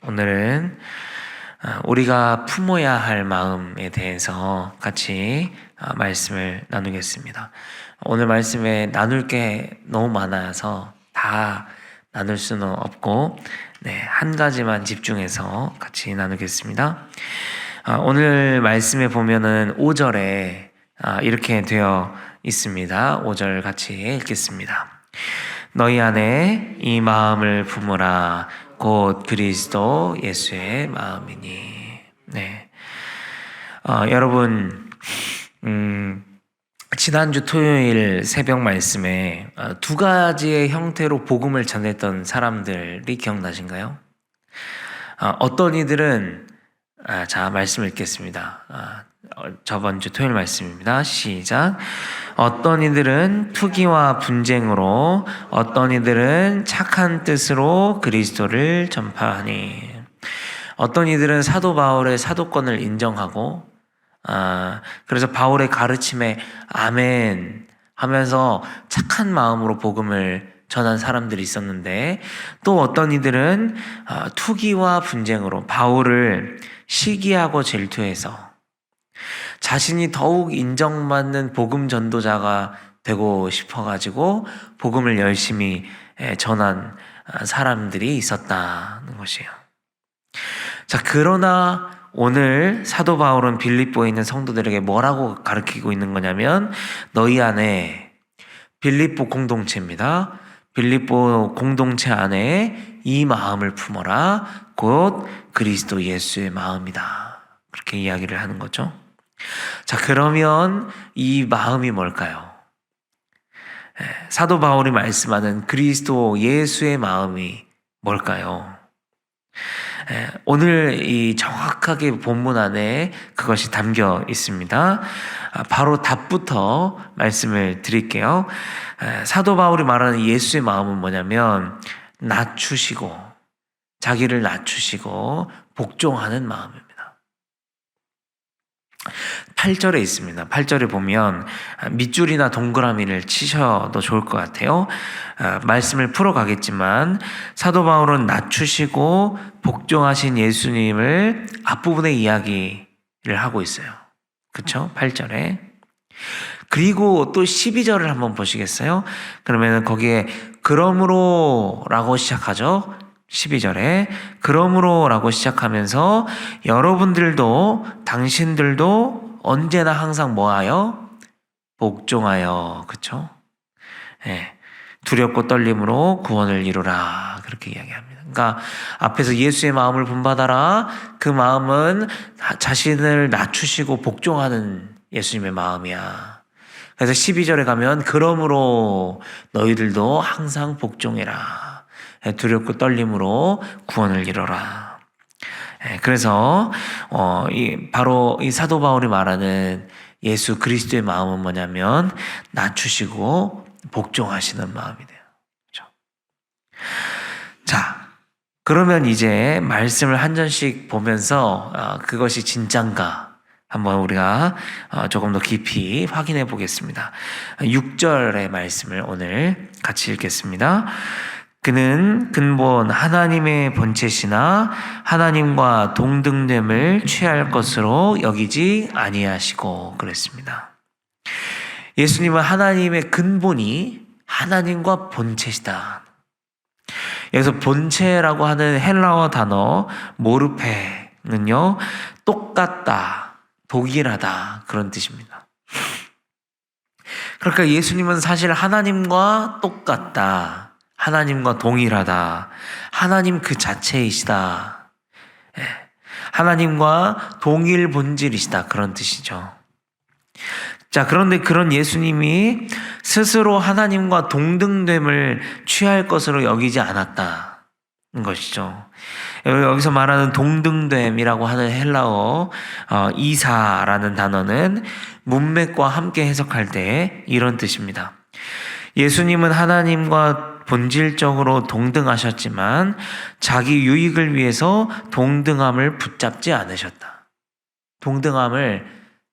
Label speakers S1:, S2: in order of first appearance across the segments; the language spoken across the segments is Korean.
S1: 오늘은 우리가 품어야 할 마음에 대해서 같이 말씀을 나누겠습니다. 오늘 말씀에 나눌 게 너무 많아서 다 나눌 수는 없고 한 가지만 집중해서 같이 나누겠습니다. 오늘 말씀에 보면은 5절에 이렇게 되어 있습니다. 5절 같이 읽겠습니다. 너희 안에 이 마음을 품으라. 곧 그리스도 예수의 마음이니. 여러분, 지난주 토요일 새벽 말씀에 두 가지의 형태로 복음을 전했던 사람들이 기억나신가요? 어떤 이들은 자, 말씀 읽겠습니다. 저번 주 토요일 말씀입니다. 시작. 어떤 이들은 투기와 분쟁으로, 어떤 이들은 착한 뜻으로 그리스도를 전파하니. 어떤 이들은 사도 바울의 사도권을 인정하고, 그래서 바울의 가르침에 아멘 하면서 착한 마음으로 복음을 전한 사람들이 있었는데, 또 어떤 이들은 투기와 분쟁으로 바울을 시기하고 질투해서 자신이 더욱 인정받는 복음 전도자가 되고 싶어가지고 복음을 열심히 전한 사람들이 있었다는 것이에요. 자, 그러나 오늘 사도 바울은 빌립보에 있는 성도들에게 뭐라고 가르치고 있는 거냐면, 너희 안에, 빌립보 공동체입니다. 빌립보 공동체 안에 이 마음을 품어라. 곧 그리스도 예수의 마음이다. 그렇게 이야기를 하는 거죠. 자, 그러면 이 마음이 뭘까요? 사도 바울이 말씀하는 그리스도 예수의 마음이 뭘까요? 오늘 이 정확하게 본문 안에 그것이 담겨 있습니다. 바로 답부터 말씀을 드릴게요. 사도 바울이 말하는 예수의 마음은 뭐냐면, 낮추시고, 자기를 낮추시고 복종하는 마음입니다. 8절에 있습니다. 8절에 보면 밑줄이나 동그라미를 치셔도 좋을 것 같아요. 말씀을 풀어가겠지만 사도 바울은 낮추시고 복종하신 예수님을 앞부분에 이야기를 하고 있어요. 그렇죠? 8절에. 그리고 또 12절을 한번 보시겠어요? 그러면 거기에 그러므로 라고 시작하죠. 12절에 그러므로 라고 시작하면서 여러분들도 당신들도 언제나 항상 뭐하여? 복종하여. 그쵸? 두렵고 떨림으로 구원을 이루라. 그렇게 이야기합니다. 그러니까 앞에서 예수의 마음을 본받아라. 그 마음은 자신을 낮추시고 복종하는 예수님의 마음이야. 그래서 12절에 가면 그러므로 너희들도 항상 복종해라. 두렵고 떨림으로 구원을 이뤄라. 그래서 바로 이 사도 바울이 말하는 예수 그리스도의 마음은 뭐냐면 낮추시고 복종하시는 마음이 돼요. 그렇죠? 자, 그러면 이제 말씀을 한 절씩 보면서 그것이 진짠가 한번 우리가 조금 더 깊이 확인해 보겠습니다. 6절의 말씀을 오늘 같이 읽겠습니다. 그는 근본 하나님의 본체시나 하나님과 동등됨을 취할 것으로 여기지 아니하시고 그랬습니다. 예수님은 하나님의 근본이 하나님과 본체시다. 여기서 본체라고 하는 헬라어 단어 모르페는요, 똑같다, 동일하다 그런 뜻입니다. 그러니까 예수님은 사실 하나님과 똑같다, 하나님과 동일하다, 하나님 그 자체이시다, 하나님과 동일 본질이시다 그런 뜻이죠. 자, 그런데 그런 예수님이 스스로 하나님과 동등됨을 취할 것으로 여기지 않았다는 것이죠. 여기서 말하는 동등됨이라고 하는 헬라어 이사라는 단어는 문맥과 함께 해석할 때 이런 뜻입니다. 예수님은 하나님과 본질적으로 동등하셨지만 자기 유익을 위해서 동등함을 붙잡지 않으셨다. 동등함을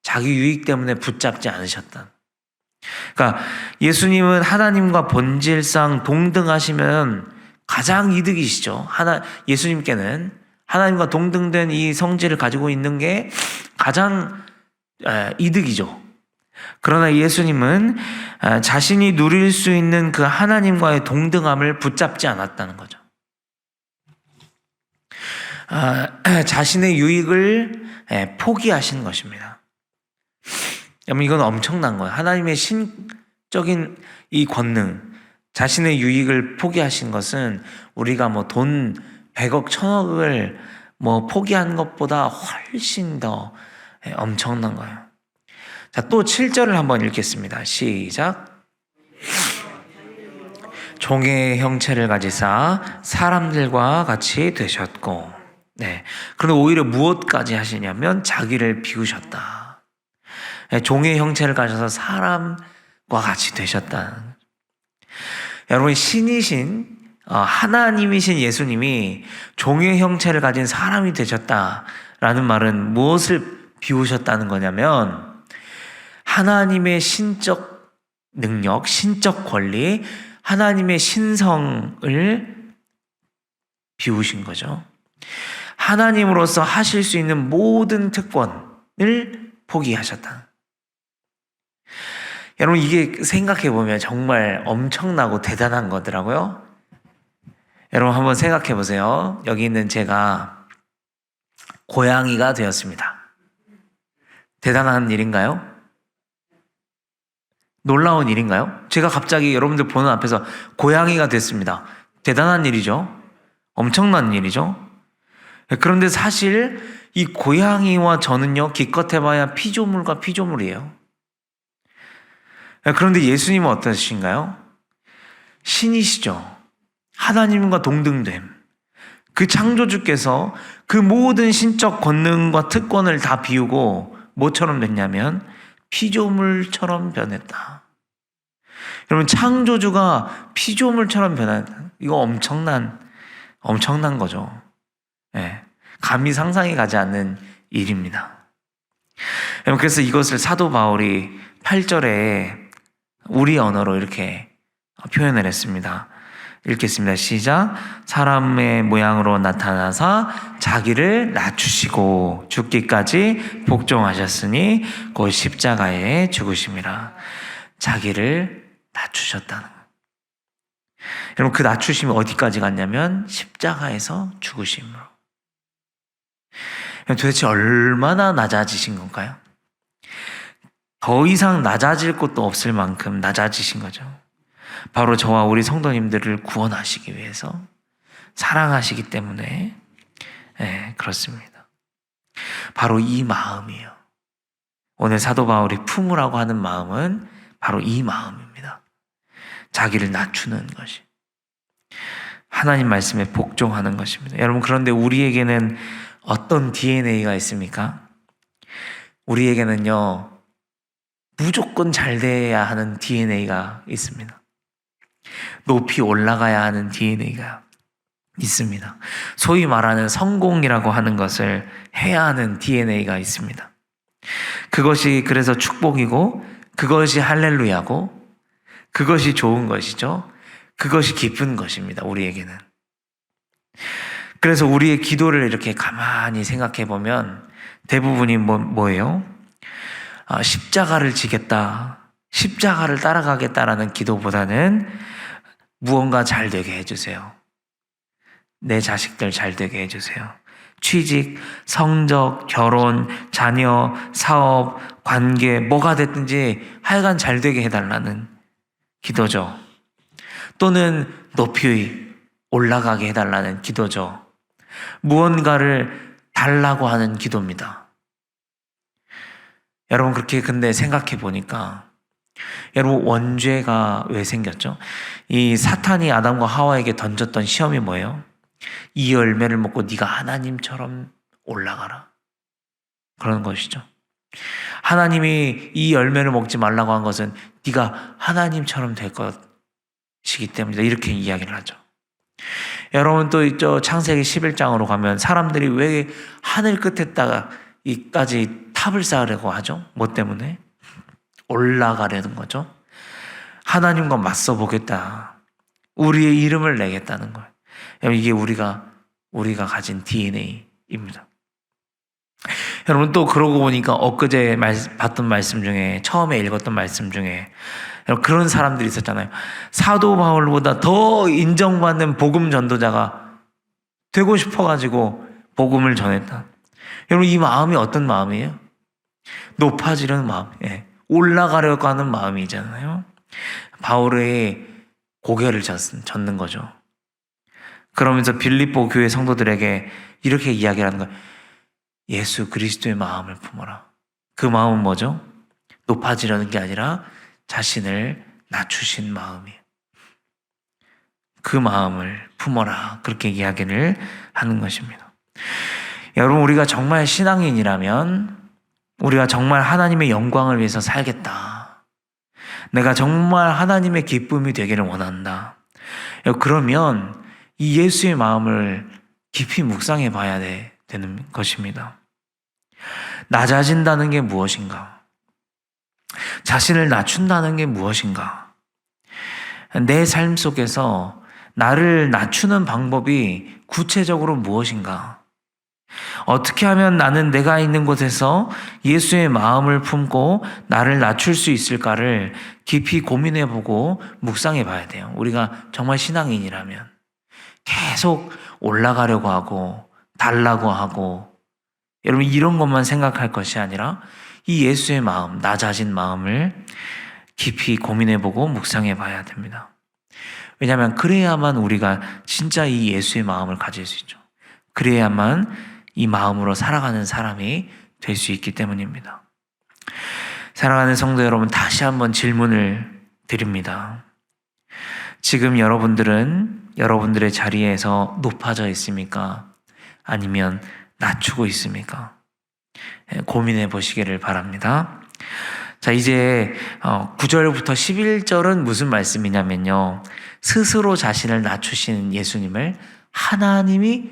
S1: 자기 유익 때문에 붙잡지 않으셨다. 그러니까 예수님은 하나님과 본질상 동등하시면 가장 이득이시죠. 예수님께는 하나님과 동등된 이 성질을 가지고 있는 게 가장 이득이죠. 그러나 예수님은 자신이 누릴 수 있는 그 하나님과의 동등함을 붙잡지 않았다는 거죠. 자신의 유익을 포기하신 것입니다. 여러분, 이건 엄청난 거예요. 하나님의 신적인 이 권능, 자신의 유익을 포기하신 것은 우리가 뭐 돈 100억, 1000억을 뭐 포기한 것보다 훨씬 더 엄청난 거예요. 자, 또 7절을 한번 읽겠습니다. 시작. 종의 형체를 가지사 사람들과 같이 되셨고, 네. 그런데 오히려 무엇까지 하시냐면 자기를 비우셨다. 종의 형체를 가져서 사람과 같이 되셨다. 여러분, 신이신 하나님이신 예수님이 종의 형체를 가진 사람이 되셨다라는 말은 무엇을 비우셨다는 거냐면 하나님의 신적 능력, 신적 권리, 하나님의 신성을 비우신 거죠. 하나님으로서 하실 수 있는 모든 특권을 포기하셨다. 여러분, 이게 생각해보면 정말 엄청나고 대단한 거더라고요. 여러분, 한번 생각해보세요. 여기 있는 제가 고양이가 되었습니다. 대단한 일인가요? 놀라운 일인가요? 제가 갑자기 여러분들 보는 앞에서 고양이가 됐습니다. 대단한 일이죠. 엄청난 일이죠. 그런데 사실 이 고양이와 저는요, 기껏해봐야 피조물과 피조물이에요. 그런데 예수님은 어떠신가요? 신이시죠. 하나님과 동등됨. 그 창조주께서 그 모든 신적 권능과 특권을 다 비우고 뭐처럼 됐냐면 피조물처럼 변했다. 여러분, 창조주가 피조물처럼 변한다. 이거 엄청난 거죠. 네. 감히 상상이 가지 않는 일입니다. 여러분, 그래서 이것을 사도 바울이 8절에 우리 언어로 이렇게 표현을 했습니다. 읽겠습니다. 시작. 사람의 모양으로 나타나사 자기를 낮추시고 죽기까지 복종하셨으니 곧 십자가에 죽으심이라. 자기를 낮추셨다는 거예요. 여러분, 그 낮추심이 어디까지 갔냐면 십자가에서 죽으심으로. 도대체 얼마나 낮아지신 건가요? 더 이상 낮아질 곳도 없을 만큼 낮아지신 거죠. 바로 저와 우리 성도님들을 구원하시기 위해서 사랑하시기 때문에 그렇습니다. 바로 이 마음이에요. 오늘 사도 바울이 품으라고 하는 마음은 바로 이 마음입니다. 자기를 낮추는 것이. 하나님 말씀에 복종하는 것입니다. 여러분, 그런데 우리에게는 어떤 DNA가 있습니까? 우리에게는요, 무조건 잘 돼야 하는 DNA가 있습니다. 높이 올라가야 하는 DNA가 있습니다. 소위 말하는 성공이라고 하는 것을 해야 하는 DNA가 있습니다. 그것이 그래서 축복이고, 그것이 할렐루야고, 그것이 좋은 것이죠. 그것이 기쁜 것입니다. 우리에게는. 그래서 우리의 기도를 이렇게 가만히 생각해 보면 대부분이 뭐예요? 십자가를 지겠다, 십자가를 따라가겠다라는 기도보다는 무언가 잘 되게 해주세요. 내 자식들 잘 되게 해주세요. 취직, 성적, 결혼, 자녀, 사업, 관계, 뭐가 됐든지 하여간 잘 되게 해달라는 기도죠. 또는 높이 올라가게 해달라는 기도죠. 무언가를 달라고 하는 기도입니다. 여러분, 그렇게 근데 생각해 보니까 여러분, 원죄가 왜 생겼죠? 이 사탄이 아담과 하와에게 던졌던 시험이 뭐예요? 이 열매를 먹고 네가 하나님처럼 올라가라, 그런 것이죠. 하나님이 이 열매를 먹지 말라고 한 것은 네가 하나님처럼 될 것이기 때문이다, 이렇게 이야기를 하죠. 여러분, 또 있죠, 창세기 11장으로 가면 사람들이 왜 하늘 끝에다가 이까지 탑을 쌓으려고 하죠? 뭐 때문에? 올라가려는 거죠. 하나님과 맞서 보겠다, 우리의 이름을 내겠다는 거예요. 이게 우리가 우리가 가진 DNA입니다. 여러분, 또 그러고 보니까 엊그제 봤던 말씀 중에, 처음에 읽었던 말씀 중에 그런 사람들이 있었잖아요. 사도 바울보다 더 인정받는 복음 전도자가 되고 싶어가지고 복음을 전했다. 여러분, 이 마음이 어떤 마음이에요? 높아지려는 마음, 올라가려고 하는 마음이잖아요. 바울의 고개를 젓는 거죠. 그러면서 빌립보 교회 성도들에게 이렇게 이야기하는 거예요. 예수 그리스도의 마음을 품어라. 그 마음은 뭐죠? 높아지려는 게 아니라 자신을 낮추신 마음이에요. 그 마음을 품어라. 그렇게 이야기를 하는 것입니다. 여러분, 우리가 정말 신앙인이라면, 우리가 정말 하나님의 영광을 위해서 살겠다, 내가 정말 하나님의 기쁨이 되기를 원한다, 그러면 이 예수의 마음을 깊이 묵상해 봐야 되는 것입니다. 낮아진다는 게 무엇인가? 자신을 낮춘다는 게 무엇인가? 내 삶 속에서 나를 낮추는 방법이 구체적으로 무엇인가? 어떻게 하면 나는 내가 있는 곳에서 예수의 마음을 품고 나를 낮출 수 있을까를 깊이 고민해보고 묵상해 봐야 돼요. 우리가 정말 신앙인이라면 계속 올라가려고 하고 달라고 하고, 여러분, 이런 것만 생각할 것이 아니라 이 예수의 마음, 낮아진 마음을 깊이 고민해보고 묵상해 봐야 됩니다. 왜냐하면 그래야만 우리가 진짜 이 예수의 마음을 가질 수 있죠. 그래야만 이 마음으로 살아가는 사람이 될 수 있기 때문입니다. 사랑하는 성도 여러분, 다시 한번 질문을 드립니다. 지금 여러분들은 여러분들의 자리에서 높아져 있습니까? 아니면 낮추고 있습니까? 고민해 보시기를 바랍니다. 자, 이제 9절부터 11절은 무슨 말씀이냐면요, 스스로 자신을 낮추시는 예수님을 하나님이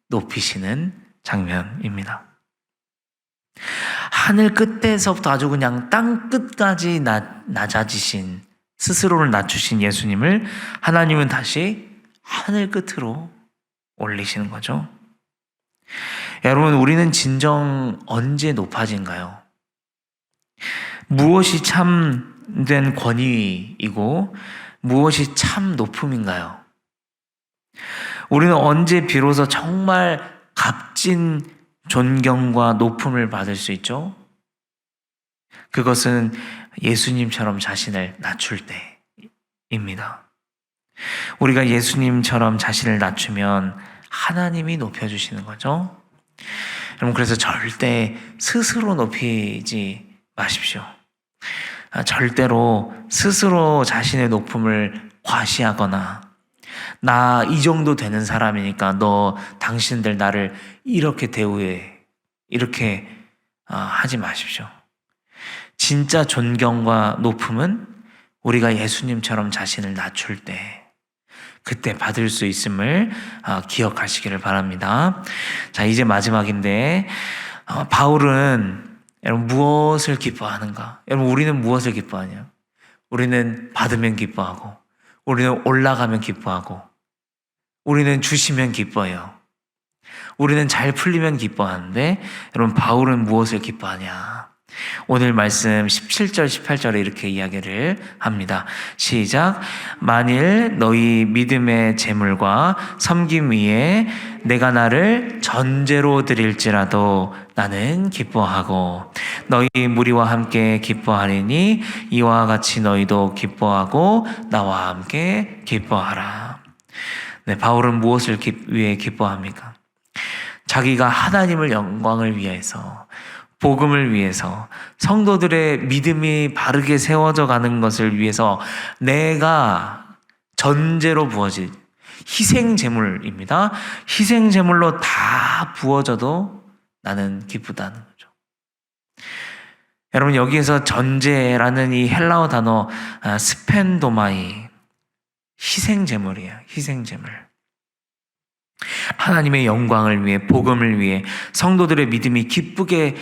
S1: 높이시는 장면입니다. 하늘 끝에서부터 아주 그냥 땅 끝까지 낮아지신, 스스로를 낮추신 예수님을 하나님은 다시 하늘 끝으로 올리시는 거죠. 여러분, 우리는 진정 언제 높아진가요? 무엇이 참된 권위이고 무엇이 참 높음인가요? 우리는 언제 비로소 정말 값진 존경과 높음을 받을 수 있죠? 그것은 예수님처럼 자신을 낮출 때입니다. 우리가 예수님처럼 자신을 낮추면 하나님이 높여주시는 거죠. 여러분, 그래서 절대 스스로 높이지 마십시오. 절대로 스스로 자신의 높음을 과시하거나, 나 이 정도 되는 사람이니까 당신들 나를 이렇게 대우해, 이렇게 하지 마십시오. 진짜 존경과 높음은 우리가 예수님처럼 자신을 낮출 때, 그때 받을 수 있음을 기억하시기를 바랍니다. 자, 이제 마지막인데, 바울은 여러분 무엇을 기뻐하는가? 여러분, 우리는 무엇을 기뻐하냐? 우리는 받으면 기뻐하고, 우리는 올라가면 기뻐하고, 우리는 주시면 기뻐해요. 우리는 잘 풀리면 기뻐하는데, 여러분, 바울은 무엇을 기뻐하냐? 오늘 말씀 17절, 18절에 이렇게 이야기를 합니다. 시작. 만일 너희 믿음의 재물과 섬김 위에 내가 나를 전제로 드릴지라도 나는 기뻐하고 너희 무리와 함께 기뻐하리니 이와 같이 너희도 기뻐하고 나와 함께 기뻐하라. 네, 바울은 무엇을 위해 기뻐합니까? 자기가 하나님을 영광을 위해서, 복음을 위해서, 성도들의 믿음이 바르게 세워져 가는 것을 위해서 내가 전제로 부어진 희생제물입니다. 희생제물로 다 부어져도 나는 기쁘다는 거죠. 여러분, 여기에서 전제라는 이 헬라어 단어 스펜도마이, 희생제물이에요. 희생제물. 하나님의 영광을 위해, 복음을 위해, 성도들의 믿음이 기쁘게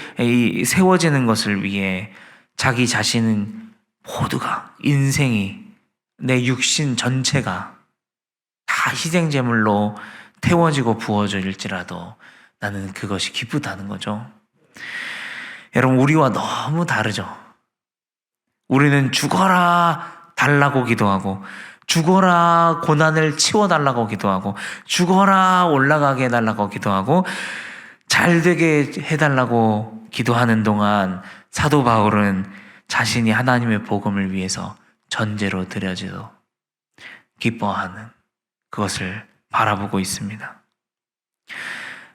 S1: 세워지는 것을 위해 자기 자신은 모두가, 인생이, 내 육신 전체가 다 희생제물로 태워지고 부어질지라도 나는 그것이 기쁘다는 거죠. 여러분, 우리와 너무 다르죠. 우리는 죽어라 달라고 기도하고, 죽어라 고난을 치워달라고 기도하고, 죽어라 올라가게 해달라고 기도하고, 잘 되게 해달라고 기도하는 동안 사도 바울은 자신이 하나님의 복음을 위해서 전제로 드려지도 기뻐하는 그것을 바라보고 있습니다.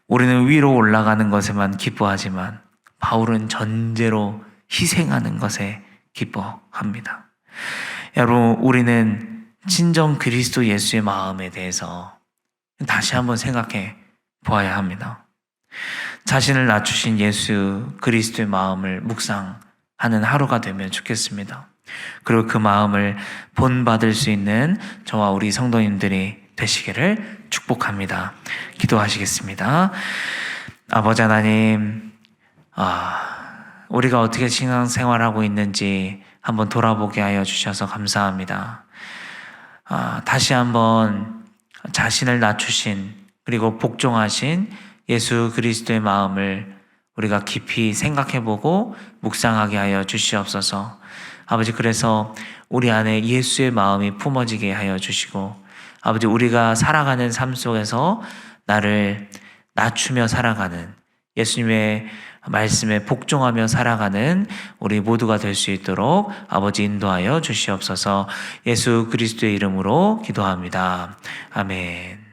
S1: 우리는 위로 올라가는 것에만 기뻐하지만 바울은 전제로 희생하는 것에 기뻐합니다. 여러분, 우리는 진정 그리스도 예수의 마음에 대해서 다시 한번 생각해 보아야 합니다. 자신을 낮추신 예수 그리스도의 마음을 묵상하는 하루가 되면 좋겠습니다. 그리고 그 마음을 본받을 수 있는 저와 우리 성도님들이 되시기를 축복합니다. 기도하시겠습니다. 아버지 하나님, 우리가 어떻게 신앙생활하고 있는지 한번 돌아보게 하여 주셔서 감사합니다. 다시 한번 자신을 낮추신 그리고 복종하신 예수 그리스도의 마음을 우리가 깊이 생각해보고 묵상하게 하여 주시옵소서. 아버지, 그래서 우리 안에 예수의 마음이 품어지게 하여 주시고, 아버지, 우리가 살아가는 삶 속에서 나를 낮추며 살아가는, 예수님의 말씀에 복종하며 살아가는 우리 모두가 될 수 있도록 아버지 인도하여 주시옵소서. 예수 그리스도의 이름으로 기도합니다. 아멘.